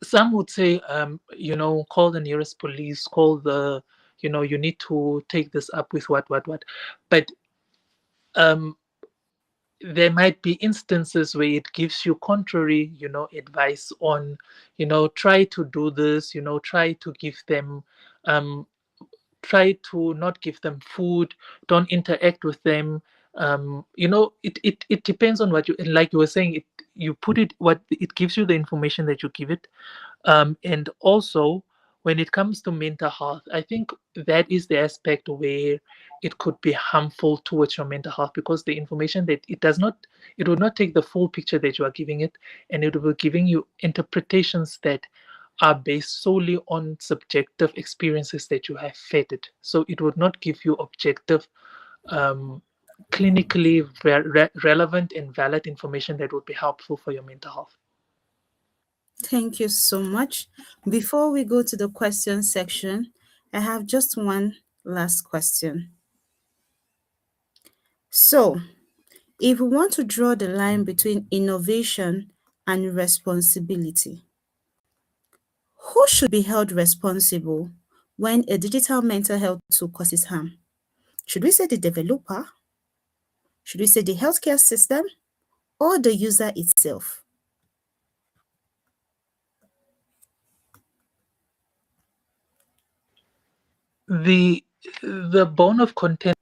Some would say, call the nearest police, call the, you need to take this up with what. But um, there might be instances where it gives you contrary, advice on, try to do this, try to give them, um, try to not give them food, don't interact with them. It depends on what you, like you were saying, you put it, what it gives you, the information that you give it. And also, when it comes to mental health, I think that is the aspect where it could be harmful towards your mental health, because the information that it would not take the full picture that you are giving it, and it will be giving you interpretations that are based solely on subjective experiences that you have fed it. So it would not give you objective, um, clinically relevant and valid information that would be helpful for your mental health. Thank you so much. Before we go to the question section, I have just one last question. So, if we want to draw the line between innovation and responsibility, who should be held responsible when a digital mental health tool causes harm? Should we say the developer? Should we say the healthcare system or the user itself? The bone of contention.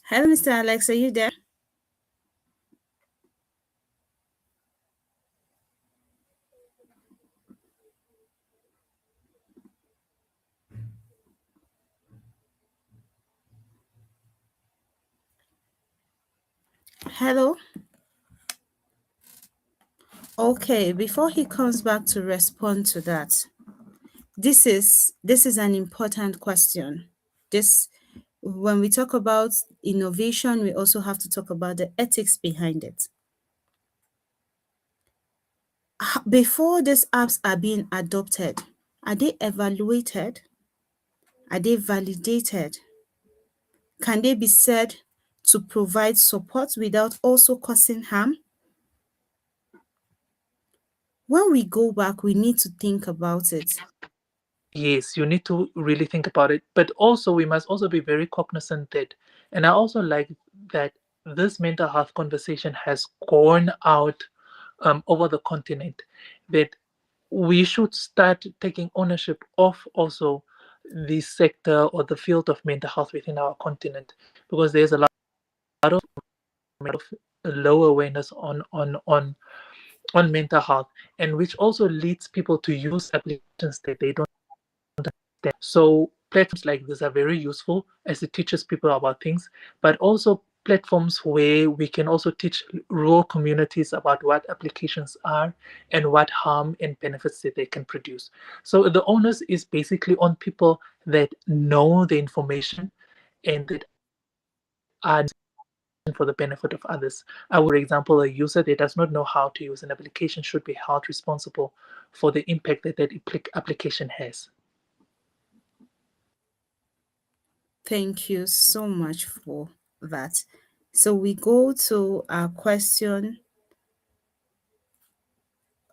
Hello, Mr. Alex, are you there? Hello? Okay, before he comes back to respond to that, this is an important question. This When we talk about innovation, we also have to talk about the ethics behind it. Before these apps are being adopted, are they evaluated? Are they validated? Can they be said to provide support without also causing harm? When we go back, we need to think about it. Yes, you need to really think about it. But also, we must also be very cognizant that, and I also like that this mental health conversation has gone out, over the continent, that we should start taking ownership of also the sector or the field of mental health within our continent, because there's a lot of low awareness on mental health, and which also leads people to use applications that they don't understand. So platforms like this are very useful as it teaches people about things, but also platforms where we can also teach rural communities about what applications are and what harm and benefits that they can produce. So the onus is basically on people that know the information and that are for the benefit of others. For example, a user that does not know how to use an application should be held responsible for the impact that application has. Thank you so much for that. So we go to our question.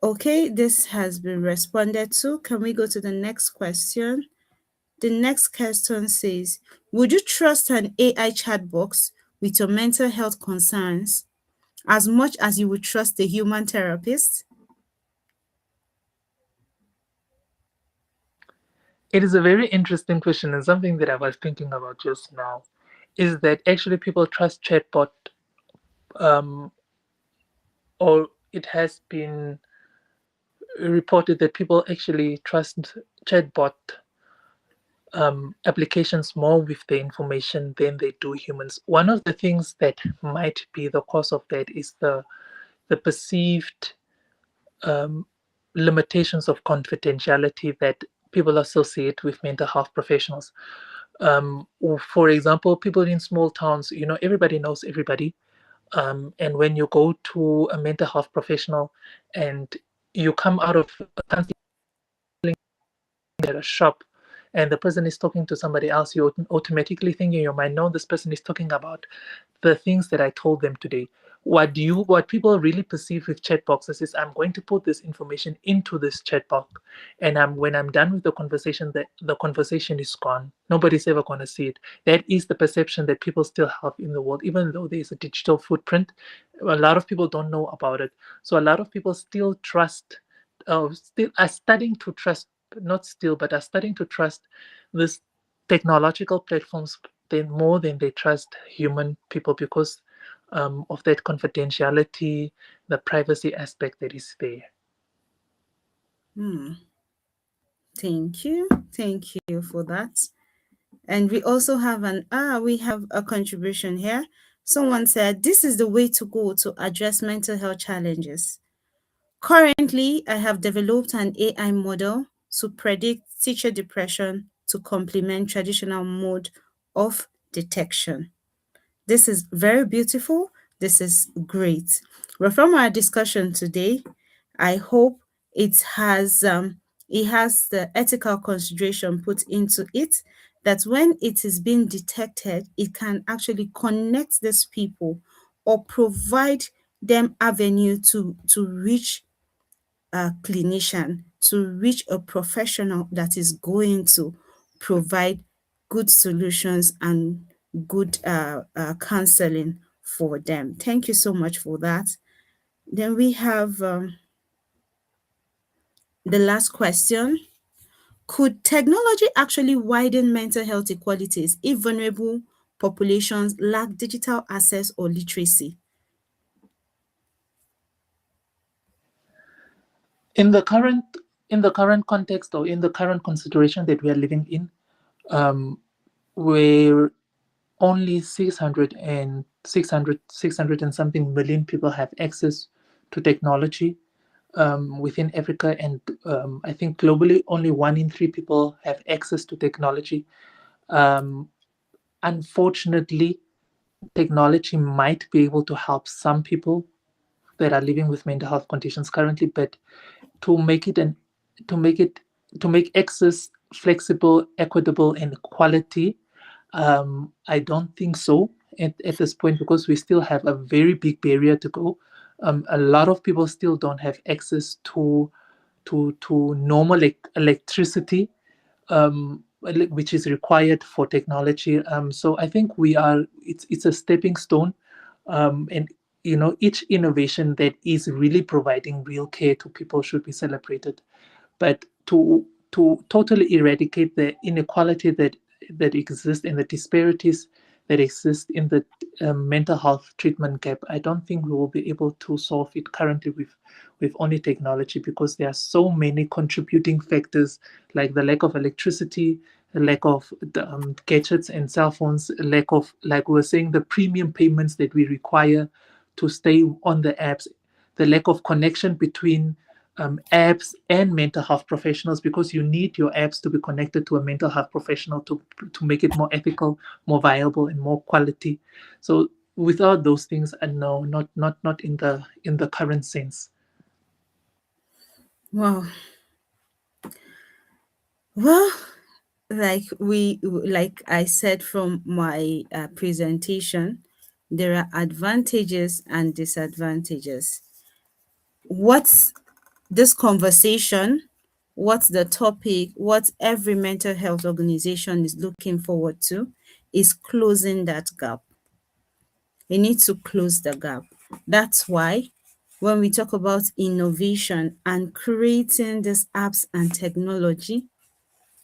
Okay, this has been responded to. Can we go to the next question? The next question says, would you trust an AI chat box with your mental health concerns as much as you would trust a human therapist? It is a very interesting question, and something that I was thinking about just now is that actually people trust chatbot, um, or it has been reported that people actually trust chatbot, applications more with the information than they do humans. One of the things that might be the cause of that is the perceived limitations of confidentiality that people associate with mental health professionals. For example, people in small towns, everybody knows everybody. And when you go to a mental health professional and you come out of a counseling at a shop and the person is talking to somebody else, you automatically think in your mind, no, this person is talking about the things that I told them today. What people really perceive with chat boxes is I'm going to put this information into this chat box, and when I'm done with the conversation, the conversation is gone. Nobody's ever going to see it. That is the perception that people still have in the world, even though there's a digital footprint. A lot of people don't know about it. So a lot of people still trust, still are starting to trust, not still, but are starting to trust this technological platforms more than they trust human people because of that confidentiality, the privacy aspect that is there. Hmm. Thank you. Thank you for that. And we also have we have a contribution here. Someone said this is the way to go to address mental health challenges. Currently, I have developed an AI model to predict teacher depression to complement traditional mode of detection. This is very beautiful. This is great. Well, from our discussion today, I hope it has the ethical consideration put into it that when it is being detected, it can actually connect these people or provide them avenue to reach a clinician, to reach a professional that is going to provide good solutions and good counseling for them. Thank you so much for that. Then we have the last question. Could technology actually widen mental health inequalities if vulnerable populations lack digital access or literacy? In the current in the current context or in the current consideration that we are living in, where only 600 and something million people have access to technology within Africa, and I think globally only 1 in 3 people have access to technology. Um, Unfortunately, technology might be able to help some people that are living with mental health conditions currently, but to make it and to make it to make access flexible, equitable, and quality, I don't think so at this point because we still have a very big barrier to go. A lot of people still don't have access to normal electricity, which is required for technology. So I think it's a stepping stone, and each innovation that is really providing real care to people should be celebrated. But to totally eradicate the inequality that exists and the disparities that exist in the mental health treatment gap, I don't think we will be able to solve it currently with only technology because there are so many contributing factors like the lack of electricity, the lack of gadgets and cell phones, lack of, like we were saying, the premium payments that we require to stay on the apps, the lack of connection between apps and mental health professionals because you need your apps to be connected to a mental health professional to make it more ethical, more viable, and more quality. So without those things, no, not in the current sense. Well, well, like I said from my presentation, there are advantages and disadvantages. What's this conversation, what's the topic, what every mental health organization is looking forward to is closing that gap. We need to close the gap. That's why when we talk about innovation and creating these apps and technology,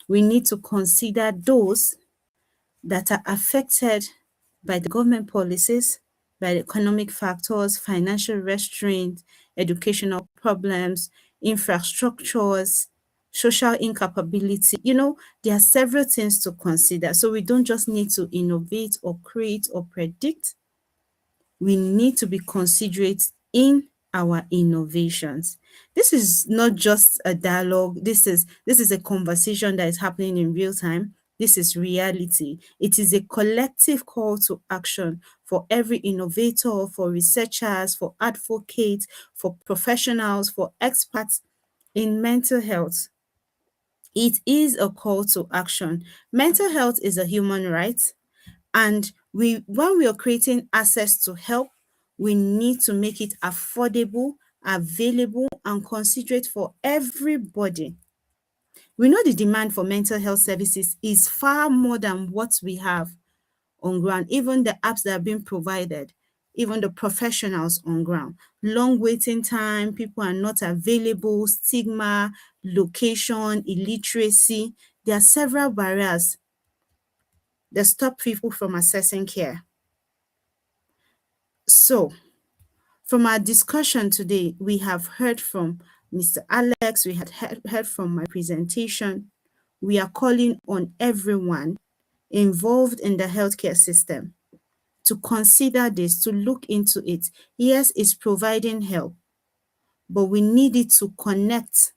we need to consider those that are affected by the government policies, by the economic factors, financial restraint, educational problems, infrastructures, social incapability. There are several things to consider. So we don't just need to innovate or create or predict. We need to be considerate in our innovations. This is not just a dialogue. This is a conversation that is happening in real time. This is reality. It is a collective call to action for every innovator, for researchers, for advocates, for professionals, for experts in mental health. It is a call to action. Mental health is a human right, and when we are creating access to help, we need to make it affordable, available, and considerate for everybody. We know the demand for mental health services is far more than what we have on ground, even the apps that are being provided, even the professionals on ground. Long waiting time, people are not available, stigma, location, illiteracy. There are several barriers that stop people from accessing care. So, from our discussion today, we have heard from Mr. Alex, we had heard from my presentation. We are calling on everyone involved in the healthcare system to consider this, to look into it. Yes, it's providing help, but we need it to connect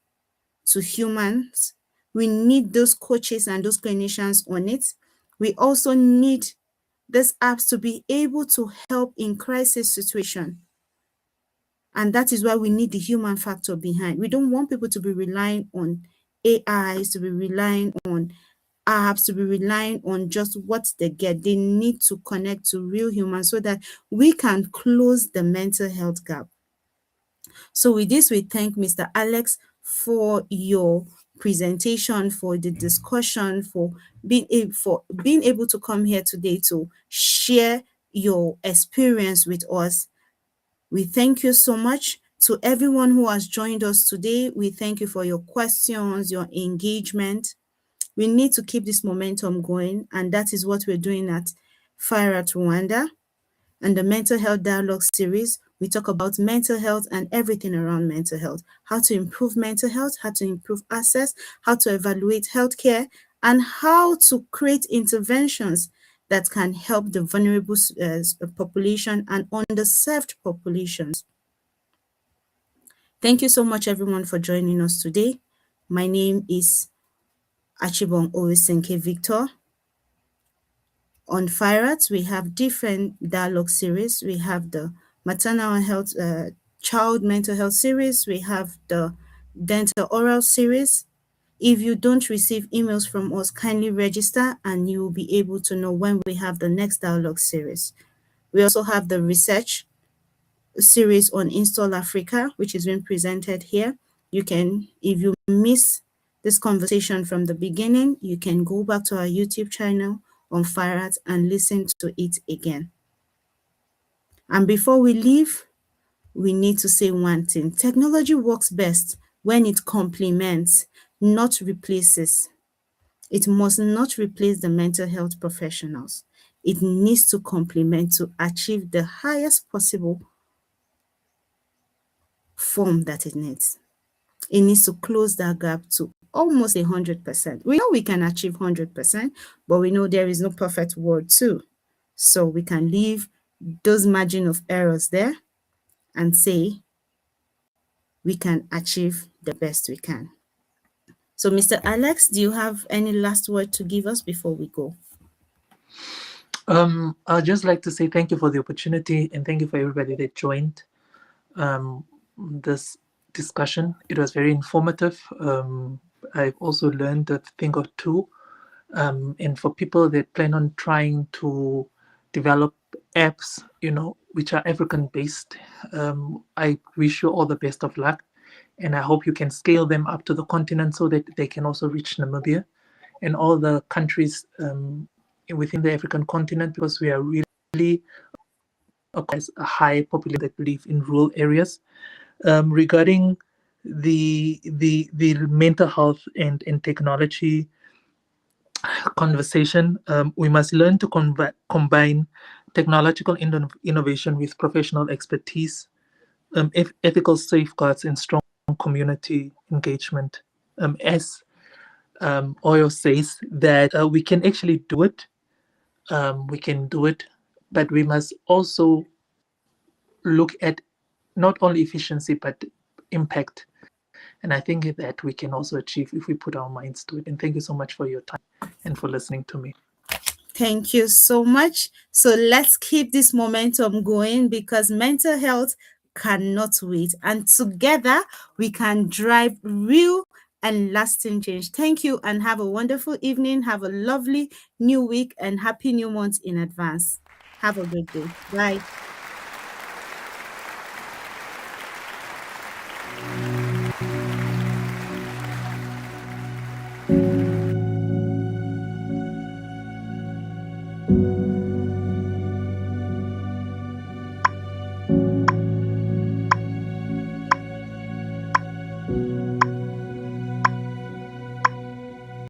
to humans. We need those coaches and those clinicians on it. We also need these apps to be able to help in crisis situation. And that is why we need the human factor behind. We don't want people to be relying on AIs, to be relying on apps, to be relying on just what they get. They need to connect to real humans so that we can close the mental health gap. So with this, we thank Mr. Alex for your presentation, for the discussion, for being able to come here today to share your experience with us. We thank you so much. To everyone who has joined us today, we thank you for your questions, your engagement. We need to keep this momentum going, and that is what we're doing at Fire at Rwanda. And the Mental Health Dialogue series, we talk about mental health and everything around mental health, how to improve mental health, how to improve access, how to evaluate healthcare, and how to create interventions that can help the vulnerable population and underserved populations. Thank you so much, everyone, for joining us today. My name is Achibong Owisenke Victor. On FIRAT, we have different dialogue series. We have the maternal health, child mental health series. We have the dental oral series. If you don't receive emails from us, kindly register and you will be able to know when we have the next dialogue series. We also have the research series on Install Africa, which is being presented here. You can, if you miss this conversation from the beginning, you can go back to our YouTube channel on FIRAT and listen to it again. And before we leave, we need to say one thing. Technology works best when it complements, not replaces. It must not replace the mental health professionals. It needs to complement to achieve the highest possible form that it needs. It needs to close that gap to almost 100%. We know we can achieve 100%, but we know there is no perfect world too. So we can leave those margin of errors there and say we can achieve the best we can. So Mr. Alex, do you have any last word to give us before we go? I'd just like to say thank you for the opportunity and thank you for everybody that joined this discussion. It was very informative. I've also learned a thing or two. And for people that plan on trying to develop apps, which are African based, I wish you all the best of luck. And I hope you can scale them up to the continent so that they can also reach Namibia and all the countries within the African continent, because we are really a high population that live in rural areas. Regarding the mental health and technology conversation, we must learn to combine technological innovation with professional expertise, ethical safeguards, and strong community engagement. As Oyo says, that we can actually do it. We can do it, but we must also look at not only efficiency but impact. And I think that we can also achieve if we put our minds to it. And thank you so much for your time and for listening to me. Thank you so much. So let's keep this momentum going because mental health cannot wait. And together we can drive real and lasting change. Thank you and have a wonderful evening. Have a lovely new week and happy new month in advance. Have a good day. Bye.